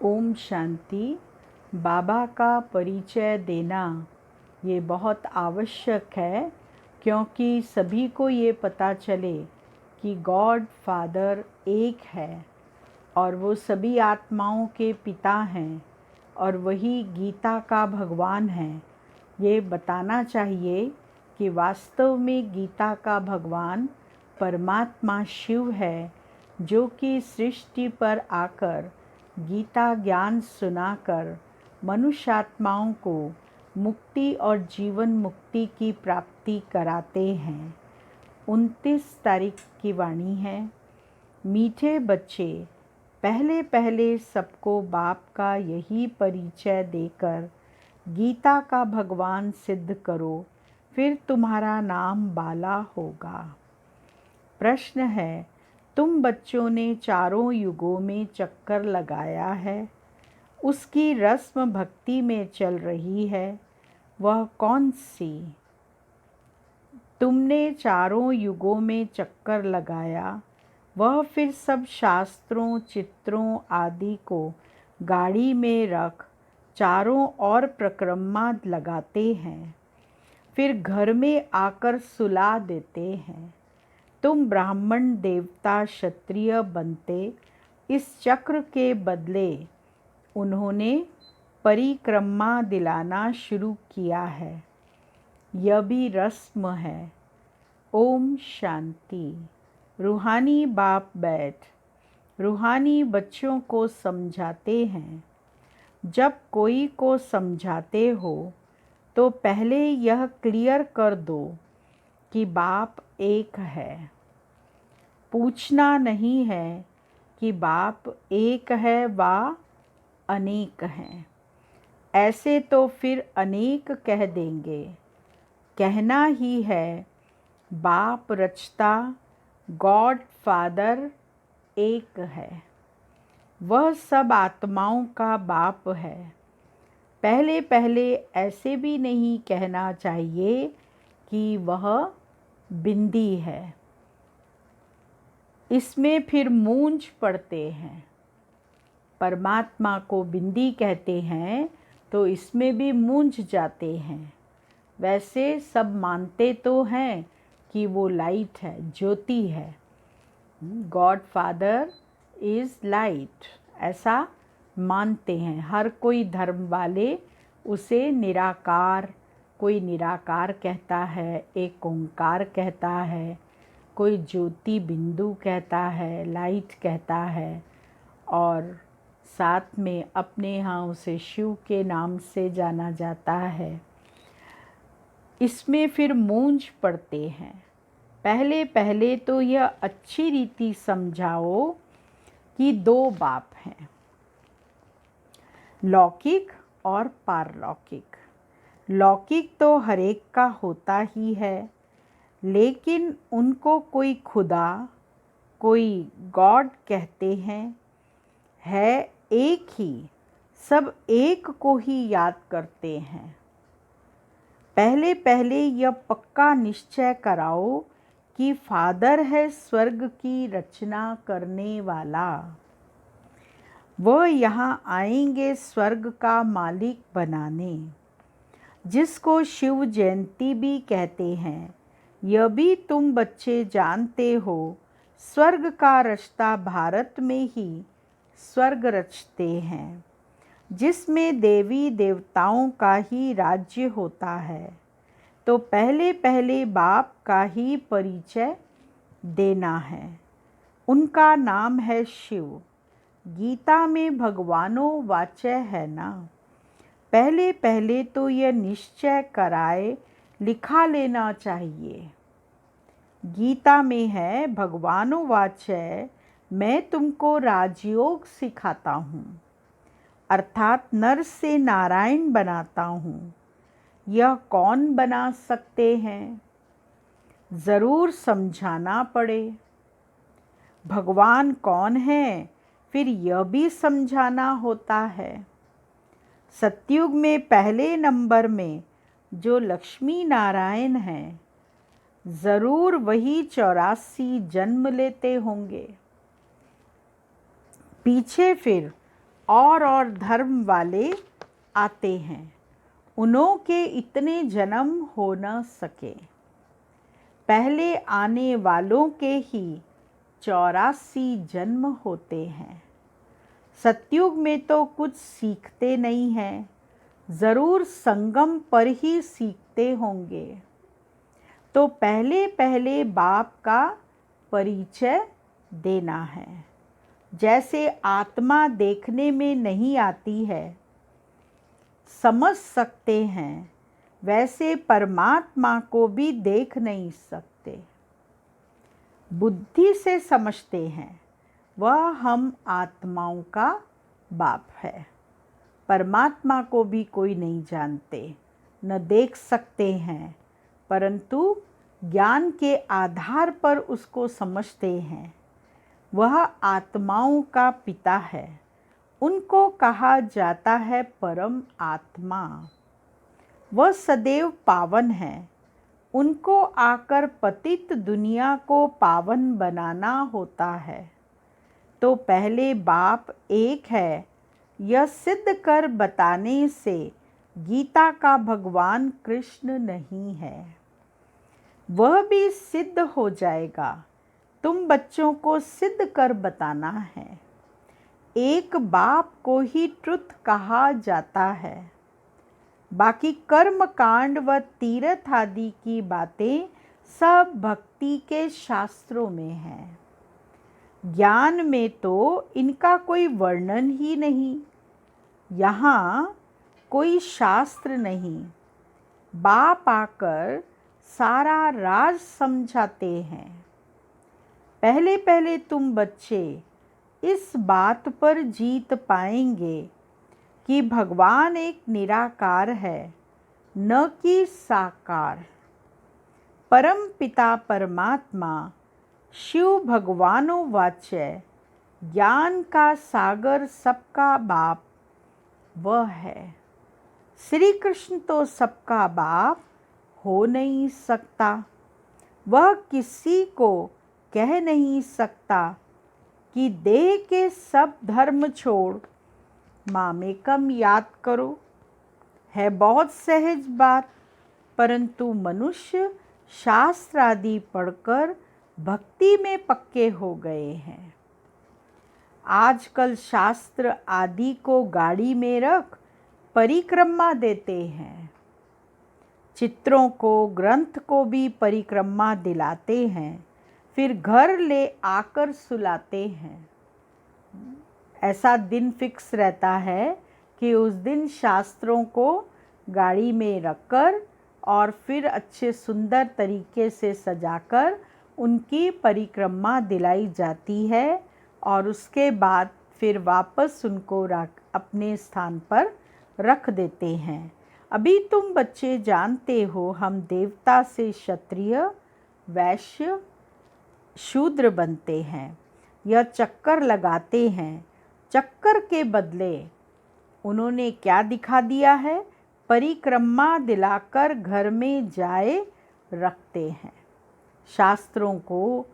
ओम शांति। बाबा का परिचय देना ये बहुत आवश्यक है, क्योंकि सभी को ये पता चले कि गॉड फादर एक है और वो सभी आत्माओं के पिता हैं और वही गीता का भगवान है। ये बताना चाहिए कि वास्तव में गीता का भगवान परमात्मा शिव है, जो कि सृष्टि पर आकर गीता ज्ञान सुनाकर मनुष्यात्माओं को मुक्ति और जीवन मुक्ति की प्राप्ति कराते हैं। 29 तारीख की वाणी है। मीठे बच्चे, पहले पहले सबको बाप का यही परिचय देकर गीता का भगवान सिद्ध करो, फिर तुम्हारा नाम बाला होगा। प्रश्न है, तुम बच्चों ने चारों युगों में चक्कर लगाया है, उसकी रस्म भक्ति में चल रही है, वह कौन सी? तुमने चारों युगों में चक्कर लगाया, वह फिर सब शास्त्रों चित्रों आदि को गाड़ी में रख चारों ओर परिक्रमा लगाते हैं, फिर घर में आकर सुला देते हैं। तुम ब्राह्मण देवता क्षत्रिय बनते, इस चक्र के बदले उन्होंने परिक्रमा दिलाना शुरू किया है। यह भी रस्म है। ओम शांति। रूहानी बाप बैठ रूहानी बच्चों को समझाते हैं। जब कोई को समझाते हो तो पहले यह क्लियर कर दो कि बाप एक है। पूछना नहीं है कि बाप एक है वा अनेक हैं। ऐसे तो फिर अनेक कह देंगे। कहना ही है बाप रचता, गॉड फादर एक है। वह सब आत्माओं का बाप है। पहले पहले ऐसे भी नहीं कहना चाहिए कि वह बिंदी है। इसमें फिर मूंझ पड़ते हैं। परमात्मा को बिंदी कहते हैं तो इसमें भी मूंझ जाते हैं। वैसे सब मानते तो हैं कि वो लाइट है, ज्योति है। गॉड फादर इज़ लाइट, ऐसा मानते हैं हर कोई धर्म वाले। उसे निराकार, कोई निराकार कहता है, एक ओंकार कहता है, कोई ज्योति बिंदु कहता है, लाइट कहता है, और साथ में अपने यहाँ उसे शिव के नाम से जाना जाता है। इसमें फिर मूंझ पड़ते हैं। पहले पहले तो यह अच्छी रीति समझाओ कि दो बाप हैं, लौकिक और पारलौकिक। लौकिक तो हर एक का होता ही है, लेकिन उनको कोई खुदा, कोई गॉड कहते हैं। है एक ही, सब एक को ही याद करते हैं। पहले पहले यह पक्का निश्चय कराओ कि फादर है स्वर्ग की रचना करने वाला। वह यहाँ आएंगे स्वर्ग का मालिक बनाने, जिसको शिव जयंती भी कहते हैं। यह भी तुम बच्चे जानते हो, स्वर्ग का रचता भारत में ही स्वर्ग रचते हैं, जिसमें देवी देवताओं का ही राज्य होता है। तो पहले पहले बाप का ही परिचय देना है। उनका नाम है शिव। गीता में भगवानो वाच्य है ना। पहले पहले तो यह निश्चय कराए लिखा लेना चाहिए। गीता में है भगवानो वाच्य, मैं तुमको राजयोग सिखाता हूँ, अर्थात नर से नारायण बनाता हूँ। यह कौन बना सकते हैं? ज़रूर समझाना पड़े। भगवान कौन है, फिर यह भी समझाना होता है। सतयुग में पहले नंबर में जो लक्ष्मी नारायण हैं, ज़रूर वही 84 जन्म लेते होंगे। पीछे फिर और धर्म वाले आते हैं, उन्हों के इतने जन्म हो न सके। पहले आने वालों के ही 84 जन्म होते हैं। सतयुग में तो कुछ सीखते नहीं हैं, ज़रूर संगम पर ही सीखते होंगे। तो पहले पहले बाप का परिचय देना है। जैसे आत्मा देखने में नहीं आती है, समझ सकते हैं, वैसे परमात्मा को भी देख नहीं सकते। बुद्धि से समझते हैं, वह हम आत्माओं का बाप है। परमात्मा को भी कोई नहीं जानते, न देख सकते हैं, परंतु ज्ञान के आधार पर उसको समझते हैं। वह आत्माओं का पिता है, उनको कहा जाता है परम आत्मा। वह सदैव पावन है, उनको आकर पतित दुनिया को पावन बनाना होता है। तो पहले बाप एक है, यह सिद्ध कर बताने से गीता का भगवान कृष्ण नहीं है। वह भी सिद्ध हो जाएगा, तुम बच्चों को सिद्ध कर बताना है। एक बाप को ही ट्रुथ कहा जाता है, बाकी कर्म कांड व तीर्थ आदि की बातें सब भक्ति के शास्त्रों में हैं। ज्ञान में तो इनका कोई वर्णन ही नहीं। यहाँ कोई शास्त्र नहीं, बाप आकर सारा राज समझाते हैं। पहले पहले तुम बच्चे इस बात पर जीत पाएंगे कि भगवान एक निराकार है, न कि साकार। परम पिता परमात्मा शिव भगवानो वाच्य ज्ञान का सागर सबका बाप वह है। श्री कृष्ण तो सबका बाप हो नहीं सकता। वह किसी को कह नहीं सकता कि देह के सब धर्म छोड़ मामेकम याद करो। है बहुत सहज बात, परंतु मनुष्य शास्त्र आदि पढ़कर भक्ति में पक्के हो गए हैं। आजकल शास्त्र आदि को गाड़ी में रख परिक्रमा देते हैं। चित्रों को, ग्रंथ को भी परिक्रमा दिलाते हैं, फिर घर ले आकर सुलाते हैं। ऐसा दिन फिक्स रहता है कि उस दिन शास्त्रों को गाड़ी में रखकर और फिर अच्छे सुंदर तरीके से सजाकर उनकी परिक्रमा दिलाई जाती है और उसके बाद फिर वापस उनको अपने स्थान पर रख देते हैं। अभी तुम बच्चे जानते हो, हम देवता से क्षत्रिय, वैश्य, शूद्र बनते हैं। यह चक्कर लगाते हैं। चक्कर के बदले उन्होंने क्या दिखा दिया है? परिक्रमा दिलाकर घर में जाए रखते हैं। शास्त्रों को,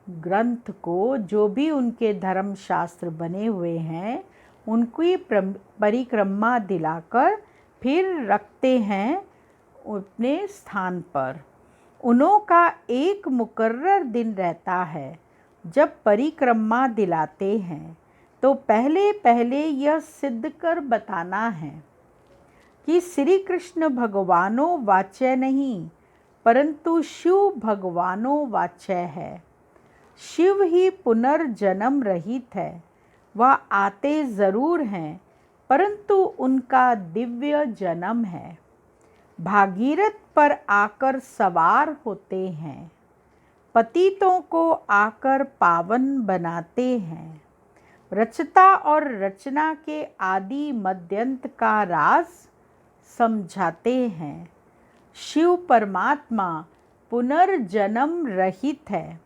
ग्रंथ को, जो भी उनके धर्म शास्त्र बने हुए हैं, उनकी परिक्रमा दिलाकर फिर रखते हैं अपने स्थान पर। उन्हों का एक मुकर्रर दिन रहता है जब परिक्रमा दिलाते हैं। तो पहले पहले यह सिद्ध कर बताना है कि श्री कृष्ण भगवानो वाच्य नहीं, परंतु शिव भगवानो वाच्य है। शिव ही पुनर्जन्म रहित है। वह आते ज़रूर हैं, परंतु उनका दिव्य जन्म है। भागीरथ पर आकर सवार होते हैं, पतितों को आकर पावन बनाते हैं। रचता और रचना के आदि मध्यंत का राज समझाते हैं। शिव परमात्मा पुनर्जन्म रहित है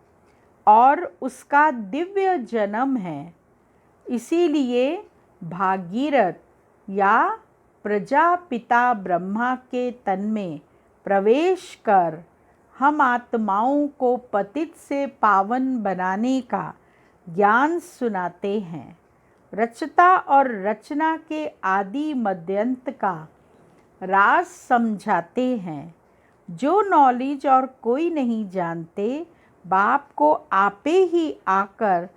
और उसका दिव्य जन्म है। इसीलिए भागीरथ या प्रजापिता ब्रह्मा के तन में प्रवेश कर हम आत्माओं को पतित से पावन बनाने का ज्ञान सुनाते हैं। रचता और रचना के आदि मध्यंत का राज समझाते हैं। जो नॉलेज और कोई नहीं जानते, बाप को आपे ही आकर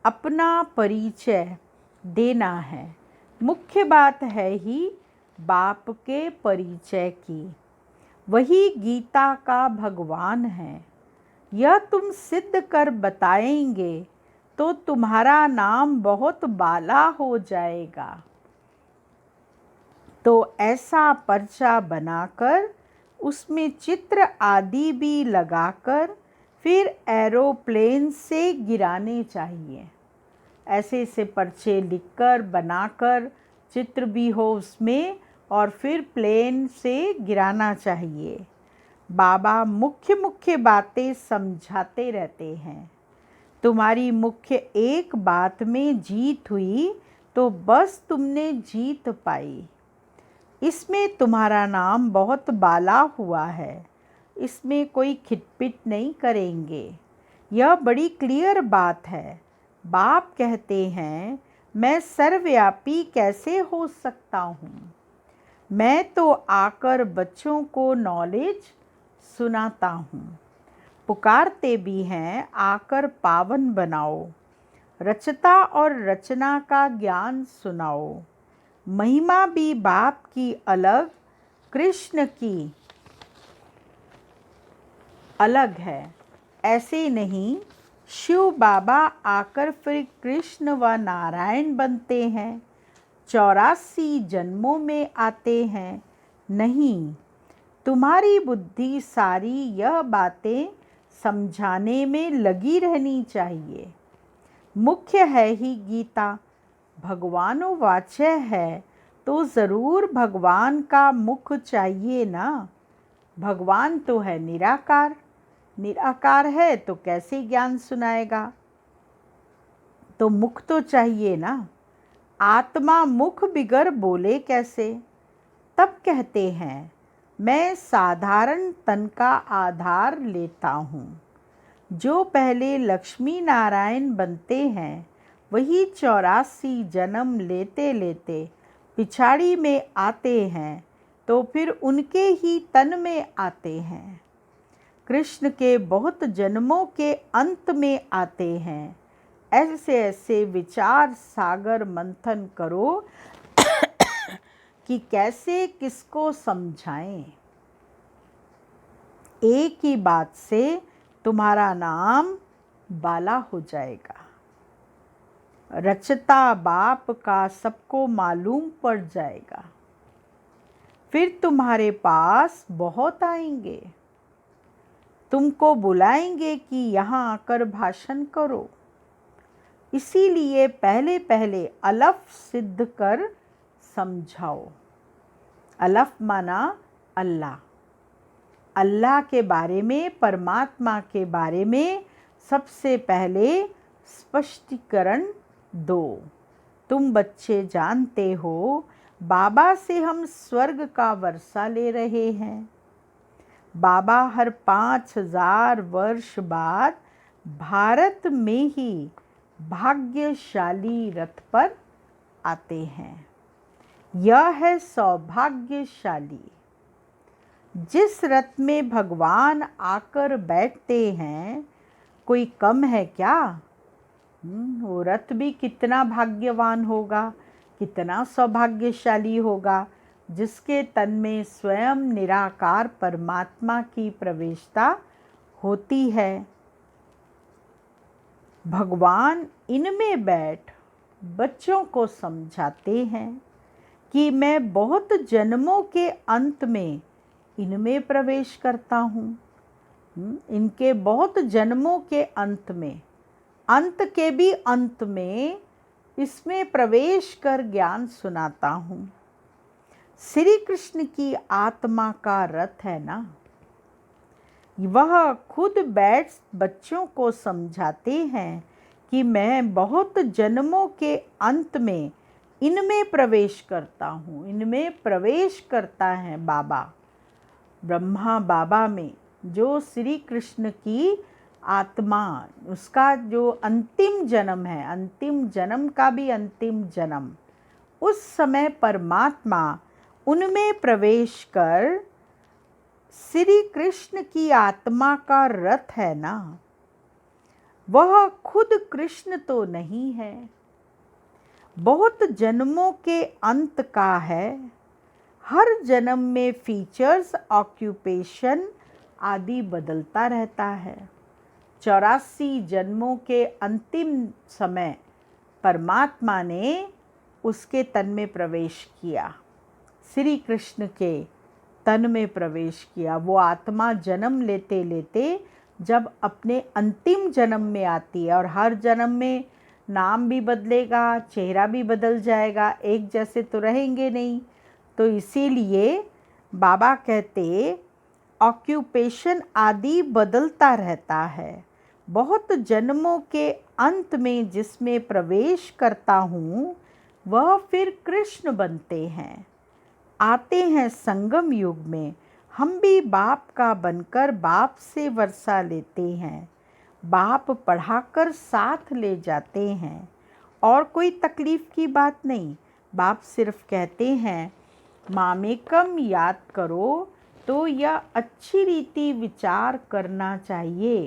अपना परिचय देना है। मुख्य बात है ही बाप के परिचय की। वही गीता का भगवान है। यह तुम सिद्ध कर बताएंगे तो तुम्हारा नाम बहुत बाला हो जाएगा। तो ऐसा पर्चा बनाकर उसमें चित्र आदि भी लगाकर फिर एरोप्लेन से गिराने चाहिए। ऐसे से पर्चे लिखकर बनाकर चित्र भी हो उसमें और फिर प्लेन से गिराना चाहिए। बाबा मुख्य मुख्य बातें समझाते रहते हैं। तुम्हारी मुख्य एक बात में जीत हुई तो बस तुमने जीत पाई। इसमें तुम्हारा नाम बहुत बाला हुआ है। इसमें कोई खिटपिट नहीं करेंगे। यह बड़ी क्लियर बात है। बाप कहते हैं, मैं सर्वव्यापी कैसे हो सकता हूँ? मैं तो आकर बच्चों को नॉलेज सुनाता हूँ। पुकारते भी हैं, आकर पावन बनाओ। रचता और रचना का ज्ञान सुनाओ। महिमा भी बाप की अलग, कृष्ण की अलग है। ऐसे नहीं शिव बाबा आकर फिर कृष्ण व नारायण बनते हैं, 84 जन्मों में आते हैं। नहीं, तुम्हारी बुद्धि सारी यह बातें समझाने में लगी रहनी चाहिए। मुख्य है ही गीता। भगवानोवाच्य है तो ज़रूर भगवान का मुख चाहिए ना। भगवान तो है निराकार। निराकार है तो कैसे ज्ञान सुनाएगा? तो मुख तो चाहिए ना। आत्मा मुख बिगर बोले कैसे? तब कहते हैं, मैं साधारण तन का आधार लेता हूँ। जो पहले लक्ष्मी नारायण बनते हैं वही 84 जन्म लेते लेते पिछाड़ी में आते हैं तो फिर उनके ही तन में आते हैं। कृष्ण के बहुत जन्मों के अंत में आते हैं। ऐसे ऐसे विचार सागर मंथन करो कि कैसे किसको समझाएं। एक ही बात से तुम्हारा नाम बाला हो जाएगा। रचता बाप का सबको मालूम पड़ जाएगा। फिर तुम्हारे पास बहुत आएंगे, तुमको बुलाएंगे कि यहाँ आकर भाषण करो। इसीलिए पहले पहले अलफ सिद्ध कर समझाओ। अलफ माना अल्लाह। अल्लाह के बारे में, परमात्मा के बारे में सबसे पहले स्पष्टीकरण दो। तुम बच्चे जानते हो बाबा से हम स्वर्ग का वर्षा ले रहे हैं। बाबा हर 5000 वर्ष बाद भारत में ही भाग्यशाली रथ पर आते हैं। यह है सौभाग्यशाली। जिस रथ में भगवान आकर बैठते हैं, कोई कम है क्या? वो रथ भी कितना भाग्यवान होगा, कितना सौभाग्यशाली होगा, जिसके तन में स्वयं निराकार परमात्मा की प्रवेशता होती है। भगवान इनमें बैठ बच्चों को समझाते हैं कि मैं बहुत जन्मों के अंत में इनमें प्रवेश करता हूँ। इनके बहुत जन्मों के अंत में, अंत के भी अंत में इसमें प्रवेश कर ज्ञान सुनाता हूँ। श्री कृष्ण की आत्मा का रथ है ना, वह खुद बैठ बच्चों को समझाते हैं कि मैं बहुत जन्मों के अंत में इनमें प्रवेश करता हूँ। इनमें प्रवेश करता है बाबा, ब्रह्मा बाबा में, जो श्री कृष्ण की आत्मा, उसका जो अंतिम जन्म है, अंतिम जन्म का भी अंतिम जन्म, उस समय परमात्मा उनमें प्रवेश कर श्री कृष्ण की आत्मा का रथ है ना, वह खुद कृष्ण तो नहीं है, बहुत जन्मों के अंत का है। हर जन्म में फीचर्स, ऑक्यूपेशन आदि बदलता रहता है। 84 जन्मों के अंतिम समय परमात्मा ने उसके तन में प्रवेश किया, श्री कृष्ण के तन में प्रवेश किया। वो आत्मा जन्म लेते लेते जब अपने अंतिम जन्म में आती है, और हर जन्म में नाम भी बदलेगा, चेहरा भी बदल जाएगा, एक जैसे तो रहेंगे नहीं, तो इसीलिए बाबा कहते ऑक्यूपेशन आदि बदलता रहता है। बहुत जन्मों के अंत में जिसमें प्रवेश करता हूँ, वह फिर कृष्ण बनते हैं, आते हैं संगम युग में। हम भी बाप का बनकर बाप से वर्षा लेते हैं, बाप पढ़ाकर साथ ले जाते हैं, और कोई तकलीफ़ की बात नहीं। बाप सिर्फ कहते हैं मामेकम याद करो, तो यह अच्छी रीति विचार करना चाहिए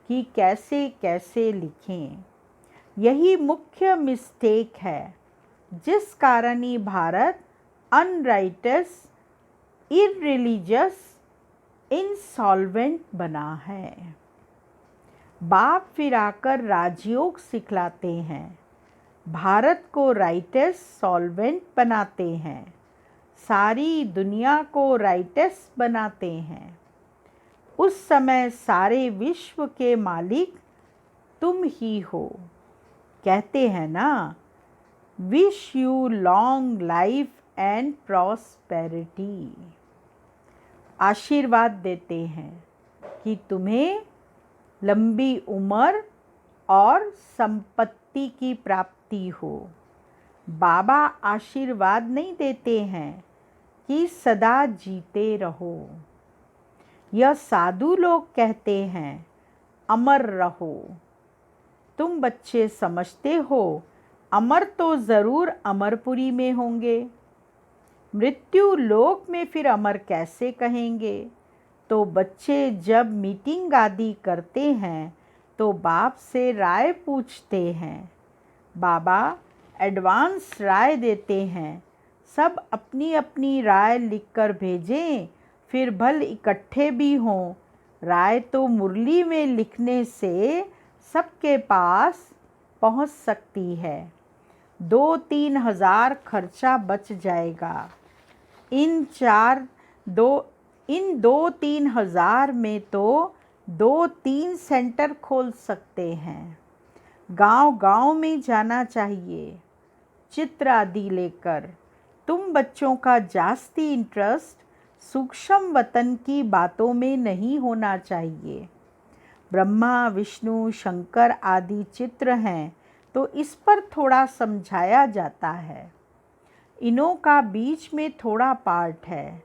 कि कैसे कैसे लिखें। यही मुख्य मिस्टेक है, जिस कारण ही भारत अनराइटस, इररिलीजियस, इंसॉल्वेंट बना है। बाप फिर आकर राजयोग सिखलाते हैं, भारत को राइटस, सॉल्वेंट बनाते हैं, सारी दुनिया को राइटस बनाते हैं। उस समय सारे विश्व के मालिक तुम ही हो। कहते हैं ना, wish you long life and prosperity. आशीर्वाद देते हैं कि तुम्हें लंबी उम्र और संपत्ति की प्राप्ति हो। बाबा आशीर्वाद नहीं देते हैं कि सदा जीते रहो। यह साधु लोग कहते हैं अमर रहो। तुम बच्चे समझते हो अमर तो ज़रूर अमरपुरी में होंगे, मृत्यु लोक में फिर अमर कैसे कहेंगे। तो बच्चे जब मीटिंग आदि करते हैं तो बाप से राय पूछते हैं। बाबा एडवांस राय देते हैं, सब अपनी अपनी राय लिखकर भेजें, फिर भल इकट्ठे भी हों। राय तो मुरली में लिखने से सबके पास पहुंच सकती है, 2-3 हज़ार खर्चा बच जाएगा। इन 2-3 हज़ार में तो 2-3 सेंटर खोल सकते हैं। गांव-गांव में जाना चाहिए, चित्र आदि लेकर। तुम बच्चों का जास्ती इंटरेस्ट सूक्ष्म वतन की बातों में नहीं होना चाहिए। ब्रह्मा, विष्णु, शंकर आदि चित्र हैं, तो इस पर थोड़ा समझाया जाता है। इनों का बीच में थोड़ा पार्ट है।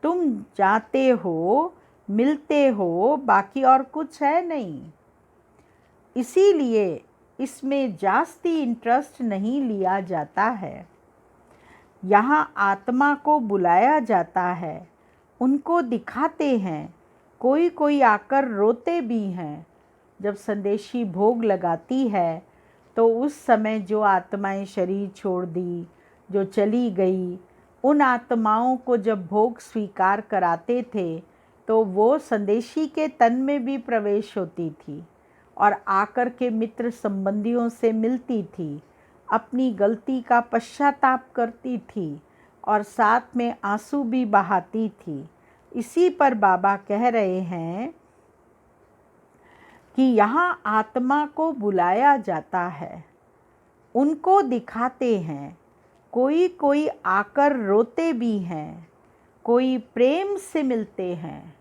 तुम जाते हो, मिलते हो, बाकी और कुछ है नहीं। इसीलिए इसमें जास्ती इंटरेस्ट नहीं लिया जाता है। यहाँ आत्मा को बुलाया जाता है, उनको दिखाते हैं। कोई कोई आकर रोते भी हैं। जब संदेशी भोग लगाती है तो उस समय जो आत्माएं शरीर छोड़ दी, जो चली गई, उन आत्माओं को जब भोग स्वीकार कराते थे तो वो संदेशी के तन में भी प्रवेश होती थी और आकर के मित्र संबंधियों से मिलती थी, अपनी गलती का पश्चाताप करती थी और साथ में आंसू भी बहाती थी। इसी पर बाबा कह रहे हैं कि यहाँ आत्मा को बुलाया जाता है, उनको दिखाते हैं। कोई कोई आकर रोते भी हैं, कोई प्रेम से मिलते हैं,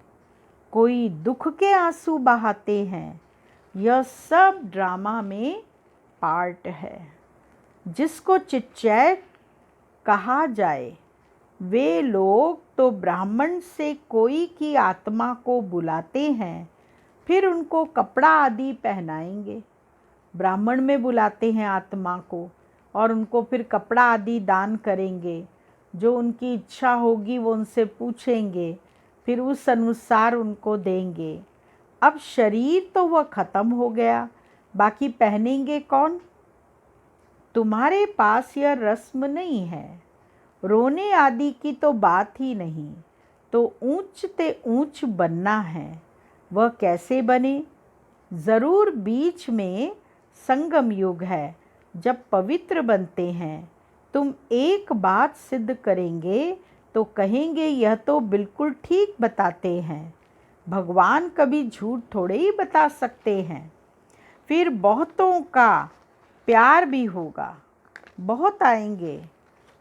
कोई दुख के आंसू बहाते हैं। यह सब ड्रामा में पार्ट है। जिसको चिटचैट कहा जाए, वे लोग तो ब्राह्मण से कोई की आत्मा को बुलाते हैं फिर उनको कपड़ा आदि पहनाएंगे। ब्राह्मण में बुलाते हैं आत्मा को और उनको फिर कपड़ा आदि दान करेंगे। जो उनकी इच्छा होगी वो उनसे पूछेंगे, फिर उस अनुसार उनको देंगे। अब शरीर तो वह ख़त्म हो गया, बाकी पहनेंगे कौन? तुम्हारे पास यह रस्म नहीं है। रोने आदि की तो बात ही नहीं, तो ऊंच ते ऊंच बनना है। वह कैसे बने? ज़रूर बीच में संगम युग है जब पवित्र बनते हैं। तुम एक बात सिद्ध करेंगे तो कहेंगे यह तो बिल्कुल ठीक बताते हैं। भगवान कभी झूठ थोड़े ही बता सकते हैं। फिर बहुतों का प्यार भी होगा, बहुत आएंगे।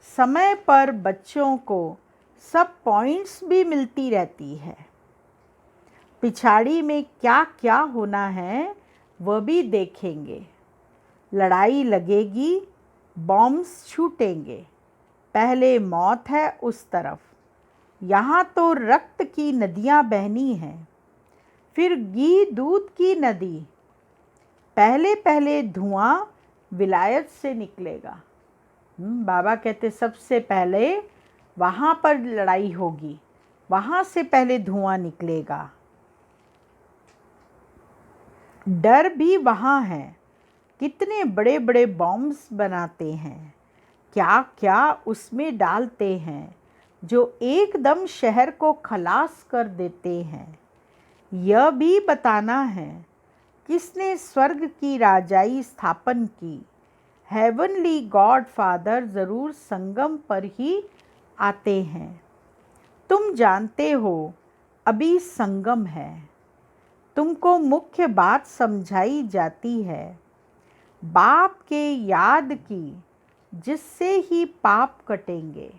समय पर बच्चों को सब पॉइंट्स भी मिलती रहती है। पिछाड़ी में क्या क्या होना है वह भी देखेंगे। लड़ाई लगेगी, बॉम्ब्स छूटेंगे। पहले मौत है उस तरफ, यहाँ तो रक्त की नदियाँ बहनी हैं। फिर घी दूध की नदी। पहले पहले धुआं विलायत से निकलेगा। बाबा कहते सबसे पहले वहाँ पर लड़ाई होगी, वहाँ से पहले धुआं निकलेगा। डर भी वहाँ है। कितने बड़े बड़े बॉम्ब्स बनाते हैं, क्या क्या उसमें डालते हैं जो एकदम शहर को खलास कर देते हैं। यह भी बताना है किसने स्वर्ग की राजाई स्थापन की। हेवनली गॉड फादर ज़रूर संगम पर ही आते हैं। तुम जानते हो अभी संगम है। तुमको मुख्य बात समझाई जाती है। बाप के याद की, जिससे ही पाप कटेंगे।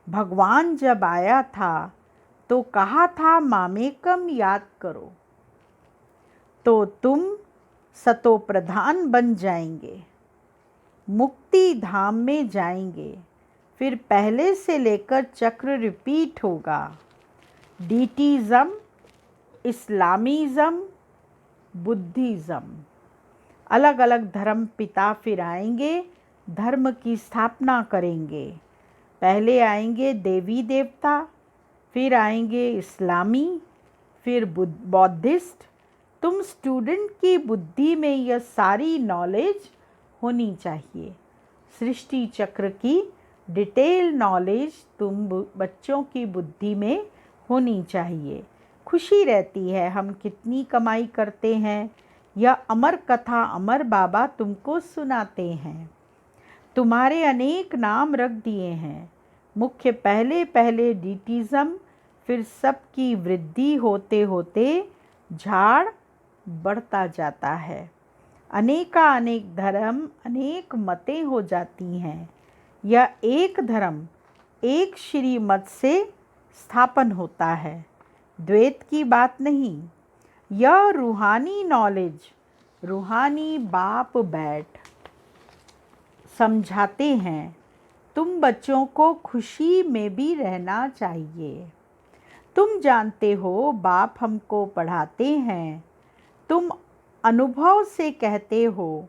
भगवान जब आया था तो कहा था मामेकम याद करो, तो तुम सतो प्रधान बन जाएंगे, मुक्ति धाम में जाएंगे। फिर पहले से लेकर चक्र रिपीट होगा। डीटीज़म, इस्लामिज़म, बुद्धिज़्म, अलग अलग धर्म पिता फिर आएंगे, धर्म की स्थापना करेंगे। पहले आएंगे देवी देवता, फिर आएंगे इस्लामी, फिर बौद्धिस्ट। तुम स्टूडेंट की बुद्धि में यह सारी नॉलेज होनी चाहिए। सृष्टि चक्र की डिटेल नॉलेज तुम बच्चों की बुद्धि में होनी चाहिए। खुशी रहती है हम कितनी कमाई करते हैं, यह अमर कथा अमर बाबा तुमको सुनाते हैं। तुम्हारे अनेक नाम रख दिए हैं। मुख्य पहले पहले डीटीज़म, फिर सबकी वृद्धि होते होते झाड़ बढ़ता जाता है। अनेक धर्म, अनेक मतें हो जाती हैं। यह एक धर्म एक श्रीमत से स्थापन होता है, द्वैत की बात नहीं। यह रूहानी नॉलेज, रूहानी बाप बैठ समझाते हैं। तुम बच्चों को खुशी में भी रहना चाहिए। तुम जानते हो बाप हमको पढ़ाते हैं, तुम अनुभव से कहते हो,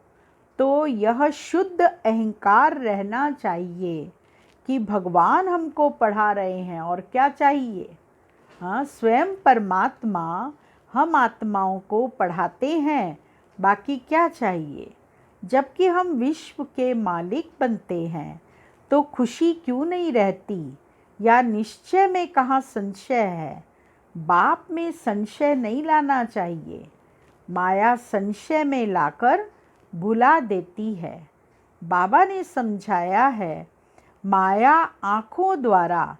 तो यह शुद्ध अहंकार रहना चाहिए कि भगवान हमको पढ़ा रहे हैं। और क्या चाहिए? हाँ, स्वयं परमात्मा हम आत्माओं को पढ़ाते हैं, बाकी क्या चाहिए? जबकि हम विश्व के मालिक बनते हैं तो खुशी क्यों नहीं रहती? या निश्चय में कहाँ संशय है? बाप में संशय नहीं लाना चाहिए। माया संशय में लाकर भुला देती है। बाबा ने समझाया है, माया आँखों द्वारा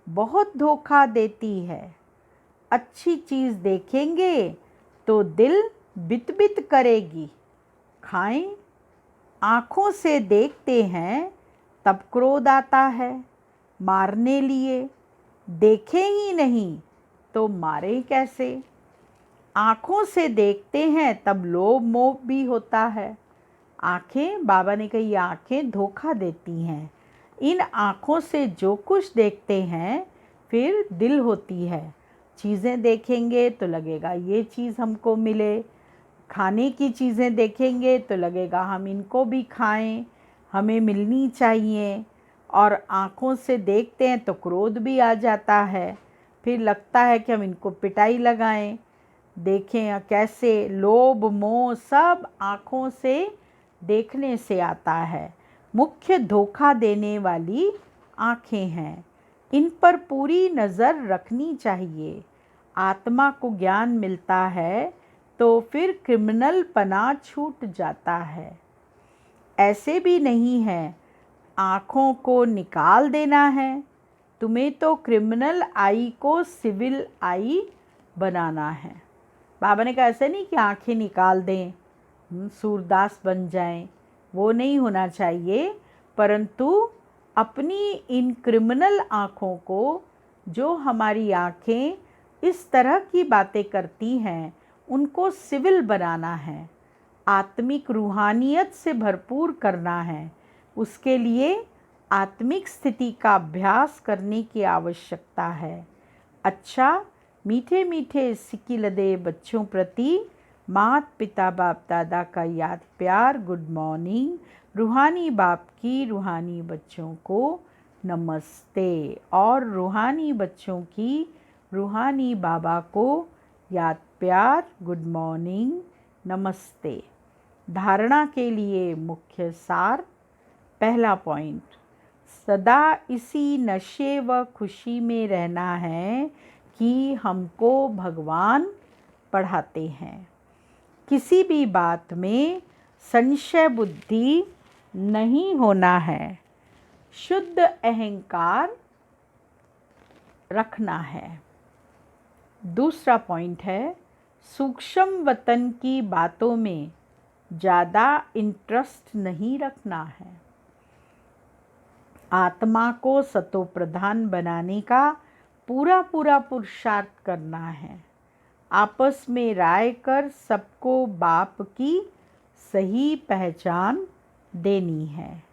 बहुत धोखा देती है। अच्छी चीज़ देखेंगे तो दिल बित करेगी। खाएं, आँखों से देखते हैं तब क्रोध आता है। मारने लिए देखे ही नहीं तो मारे कैसे? आँखों से देखते हैं तब लोभ मोह भी होता है। आँखें, बाबा ने कही, आँखें धोखा देती हैं। इन आँखों से जो कुछ देखते हैं फिर दिल होती है। चीज़ें देखेंगे तो लगेगा ये चीज़ हमको मिले, खाने की चीज़ें देखेंगे तो लगेगा हम इनको भी खाएं, हमें मिलनी चाहिए। और आँखों से देखते हैं तो क्रोध भी आ जाता है, फिर लगता है कि हम इनको पिटाई लगाएं। देखें कैसे लोभ मोह सब आँखों से देखने से आता है। मुख्य धोखा देने वाली आँखें हैं, इन पर पूरी नज़र रखनी चाहिए। आत्मा को ज्ञान मिलता है तो फिर क्रिमिनल पना छूट जाता है। ऐसे भी नहीं है आँखों को निकाल देना है, तुम्हें तो क्रिमिनल आई को सिविल आई बनाना है। बाबा ने कहा ऐसे नहीं कि आँखें निकाल दें, सूरदास बन जाएं, वो नहीं होना चाहिए, परंतु अपनी इन क्रिमिनल आँखों को, जो हमारी आँखें इस तरह की बातें करती हैं, उनको सिविल बनाना है, आत्मिक रूहानियत से भरपूर करना है। उसके लिए आत्मिक स्थिति का अभ्यास करने की आवश्यकता है। अच्छा, मीठे मीठे सिकिलदे बच्चों प्रति माता पिता बाप दादा का याद प्यार, गुड मॉर्निंग। रूहानी बाप की रूहानी बच्चों को नमस्ते, और रूहानी बच्चों की रूहानी बाबा को याद प्यार, गुड मॉर्निंग, नमस्ते। धारणा के लिए मुख्य सार। पहला पॉइंट, सदा इसी नशे व खुशी में रहना है कि हमको भगवान पढ़ाते हैं। किसी भी बात में संशय बुद्धि नहीं होना है, शुद्ध अहंकार रखना है। दूसरा पॉइंट है, सूक्ष्म वतन की बातों में ज़्यादा इंटरेस्ट नहीं रखना है। आत्मा को सतो प्रधान बनाने का पूरा पूरा पुरुषार्थ करना है। आपस में राय कर सबको बाप की सही पहचान देनी है।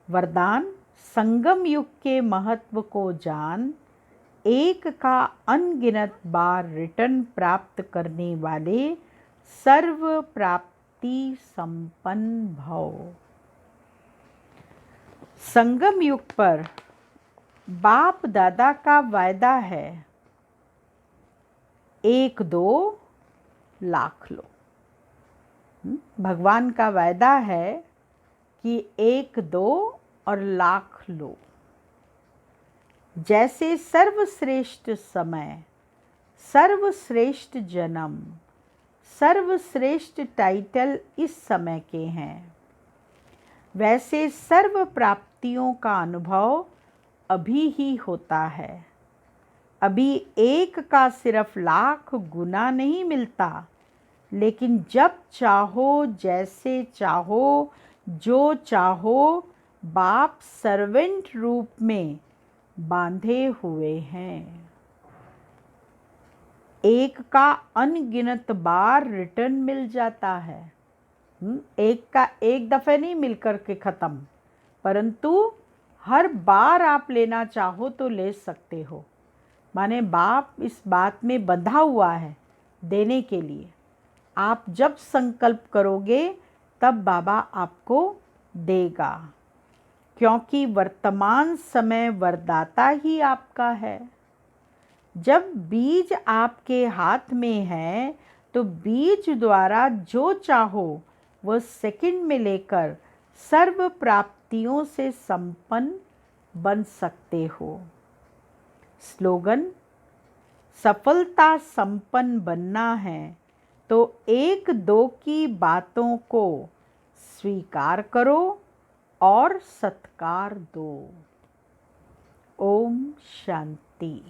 वरदान, संगम युग के महत्व को जान, एक का अनगिनत बार रिटर्न प्राप्त करने वाले सर्व प्राप्ति संपन्न भव। संगम युग पर बाप दादा का वायदा है, 1-2 लाख लो। भगवान का वायदा है कि 1-2 और लाख लो। जैसे सर्वश्रेष्ठ समय, सर्वश्रेष्ठ जन्म, सर्वश्रेष्ठ टाइटल इस समय के हैं, वैसे सर्व प्राप्तियों का अनुभव अभी ही होता है। अभी एक का सिर्फ लाख गुना नहीं मिलता, लेकिन जब चाहो, जैसे चाहो, जो चाहो, बाप सर्वेंट रूप में बांधे हुए हैं। एक का अनगिनत बार रिटर्न मिल जाता है। एक का एक दफ़े नहीं मिलकर के ख़त्म, परंतु हर बार आप लेना चाहो तो ले सकते हो। माने बाप इस बात में बंधा हुआ है देने के लिए। आप जब संकल्प करोगे तब बाबा आपको देगा, क्योंकि वर्तमान समय वरदाता ही आपका है। जब बीज आपके हाथ में है तो बीज द्वारा जो चाहो वह सेकंड में लेकर सर्व प्राप्तियों से संपन्न बन सकते हो। स्लोगन, सफलता संपन्न बनना है तो 1-2 की बातों को स्वीकार करो और सत्कार दो। ओम शांति।